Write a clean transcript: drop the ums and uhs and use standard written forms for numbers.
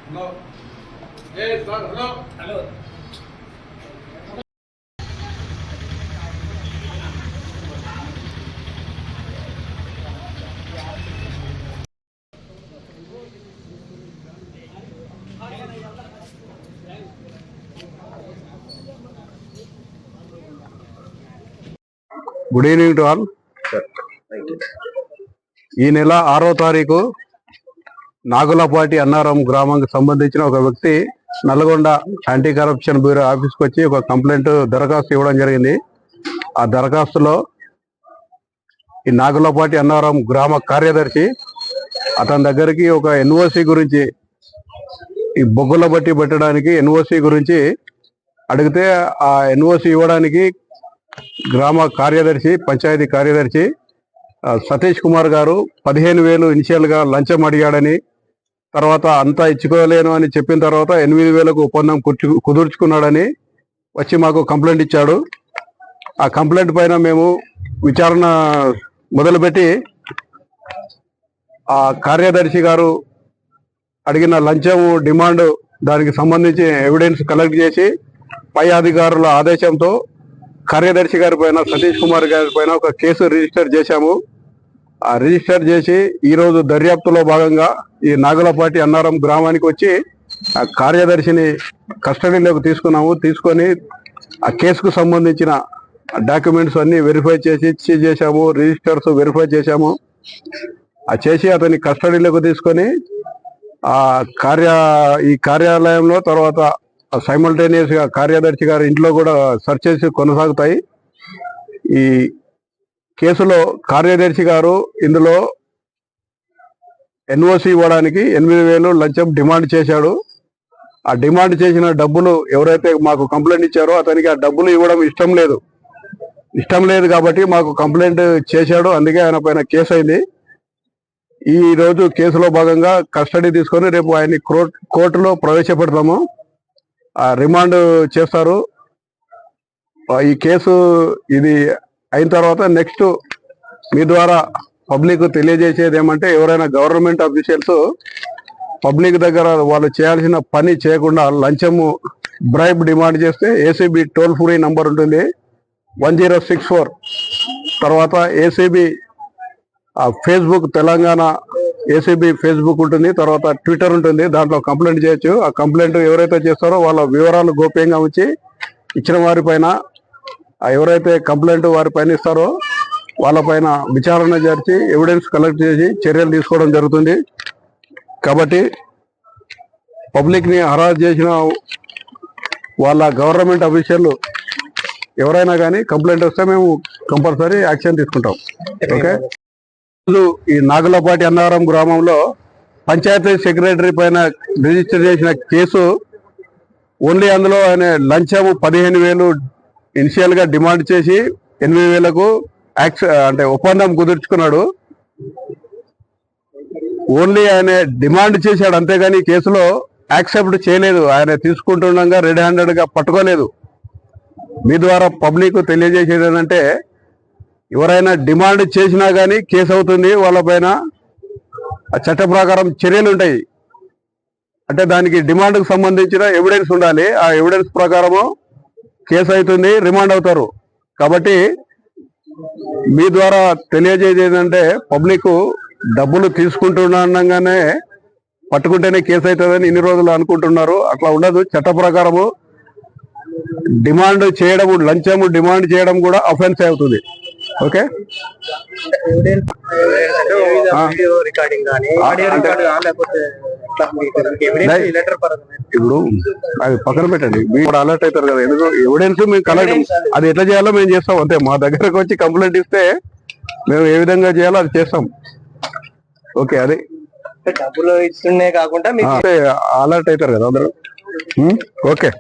Hello. Hey, sir. Hello. Hello. Good evening to all. ఈ నెల 6వ తారీఖు నాగులపాటి అన్నారం గ్రామానికి సంబంధించిన ఒక వ్యక్తి నల్గొండ యాంటీ కరప్షన్ బ్యూరో ఆఫీస్కి వచ్చి ఒక కంప్లైంట్ దరఖాస్తు ఇవ్వడం జరిగింది. ఆ దరఖాస్తులో ఈ నాగులపాటి అన్నారం గ్రామ కార్యదర్శి అతని దగ్గరికి ఒక ఎన్ఓసి గురించి, ఈ బొగ్గుల బట్టి పెట్టడానికి ఎన్ఓసి గురించి అడిగితే ఆ ఎన్ఓసి ఇవ్వడానికి గ్రామ కార్యదర్శి, పంచాయతీ కార్యదర్శి సతీష్ కుమార్ గారు 15,000 ఇనిషియల్గా లంచం అడిగాడని, తర్వాత అంతా ఇచ్చుకోలేను అని చెప్పిన తర్వాత 8,000కు ఒప్పందం కుదుర్చుకున్నాడని వచ్చి మాకు కంప్లైంట్ ఇచ్చాడు. ఆ కంప్లైంట్ పైన మేము విచారణ మొదలుపెట్టి ఆ కార్యదర్శి గారు అడిగిన లంచము డిమాండ్ దానికి సంబంధించి ఎవిడెన్స్ కలెక్ట్ చేసి పై అధికారుల ఆదేశంతో కార్యదర్శి గారి పైన, సతీష్ కుమార్ గారి పైన ఒక కేసు రిజిస్టర్ చేశాము. ఆ రిజిస్టర్ చేసి ఈరోజు దర్యాప్తులో భాగంగా ఈ నాగులపాటి అన్నారం గ్రామానికి వచ్చి ఆ కార్యదర్శిని కస్టడీలోకి తీసుకొని ఆ కేసుకు సంబంధించిన డాక్యుమెంట్స్ అన్ని వెరిఫై చేసి సీజ్ చేశాము, రిజిస్టర్స్ వెరిఫై చేశాము. ఆ చేసి అతని కస్టడీలోకి తీసుకొని ఈ కార్యాలయంలో తర్వాత సైమల్టేనియస్ గా కార్యదర్శి గారి ఇంట్లో కూడా సెర్చెస్ కొనసాగుతాయి. ఈ కేసులో కార్యదర్శి గారు ఇందులో ఎన్ఓసి ఇవ్వడానికి 8,000 లంచం డిమాండ్ చేశాడు. ఆ డిమాండ్ చేసిన డబ్బులు ఎవరైతే మాకు కంప్లైంట్ ఇచ్చారో అతనికి ఆ డబ్బులు ఇవ్వడం ఇష్టం లేదు కాబట్టి మాకు కంప్లైంట్ చేశాడు. అందుకే ఆయన పైన కేసు అయింది. ఈ రోజు కేసులో భాగంగా కస్టడీ తీసుకొని రేపు ఆయన్ని కోర్టులో ప్రవేశపెడతాము. రిమాండ్ చేస్తారు. ఈ కేసు ఇది అయిన తర్వాత నెక్స్ట్ మీ ద్వారా పబ్లిక్ తెలియజేసేది ఏమంటే, ఎవరైనా గవర్నమెంట్ అఫీషియల్స్ పబ్లిక్ దగ్గర వాళ్ళు చేయాల్సిన పని చేయకుండా లంచము, బ్రైబ్ డిమాండ్ చేస్తే ఏసీబీ టోల్ ఫ్రీ నంబర్ ఉంటుంది 1064. తర్వాత ACB Facebook, Telangana ACB Facebook ఉంటుంది, తర్వాత ట్విట్టర్ ఉంటుంది. దాంట్లో కంప్లైంట్ చేయొచ్చు. ఆ కంప్లైంట్ ఎవరైతే చేస్తారో వాళ్ళ వివరాలు గోప్యంగా ఉంచి ఇచ్చిన వారిపైన, ఎవరైతే కంప్లైంట్ వారిపైన ఇస్తారో వాళ్ళపైన విచారణ జరిపి ఎవిడెన్స్ కలెక్ట్ చేసి చర్యలు తీసుకోవడం జరుగుతుంది. కాబట్టి పబ్లిక్ని హరాస్ చేసిన వాళ్ళ గవర్నమెంట్ అఫీషియల్ ఎవరైనా కానీ కంప్లైంట్ వస్తే మేము కంపల్సరీ యాక్షన్ తీసుకుంటాం. ఓకే. ఈ నాగులపాటి అన్నారం గ్రామంలో పంచాయతీ సెక్రటరీ పైన రిజిస్టర్ చేసిన కేసు ఓన్లీ అందులో ఆయన లంచము 15,000 ఇనిషియల్ గా డిమాండ్ చేసి 8,000కు అంటే ఒప్పందం కుదుర్చుకున్నాడు. ఓన్లీ ఆయన డిమాండ్ చేశాడు, అంతేగాని కేసులో యాక్సెప్ట్ చేయలేదు. ఆయన తీసుకుంటుండగా రెడ్ హ్యాండెడ్ గా పట్టుకోలేదు. మీ ద్వారా పబ్లిక్ తెలియజేసేది ఏంటంటే, ఎవరైనా డిమాండ్ చేసినా కానీ కేసు అవుతుంది. వాళ్ళపైన చట్ట ప్రకారం చర్యలు ఉంటాయి. అంటే దానికి డిమాండ్కు సంబంధించిన ఎవిడెన్స్ ఉండాలి. ఆ ఎవిడెన్స్ ప్రకారము కేసు అవుతుంది, రిమాండ్ అవుతారు. కాబట్టి మీ ద్వారా తెలియజేది ఏంటంటే, పబ్లిక్ డబ్బులు తీసుకుంటుండగానే పట్టుకుంటేనే కేసు అవుతుందని ఇన్ని రోజులు అనుకుంటున్నారు. అట్లా ఉండదు. చట్ట ప్రకారము డిమాండ్ చేయడం, లంచము డిమాండ్ చేయడం కూడా అఫెన్స్ అవుతుంది. ఓకే. ఇప్పుడు అది పక్కన పెట్టండి, మీరు అలర్ట్ అవుతారు కదా. ఎందుకు ఎవిడెన్స్ మేము కలెక్ట్, అది ఎట్లా చేయాలో మేము చేస్తాం అంతే. మా దగ్గరకు వచ్చి కంప్లైంట్ ఇస్తే మేము ఏ విధంగా చేయాలో అది చేస్తాం. ఓకే. అది డబ్బులు ఇస్తుండే కాకుండా అలర్ట్ అవుతారు కదా అందరూ. ఓకే.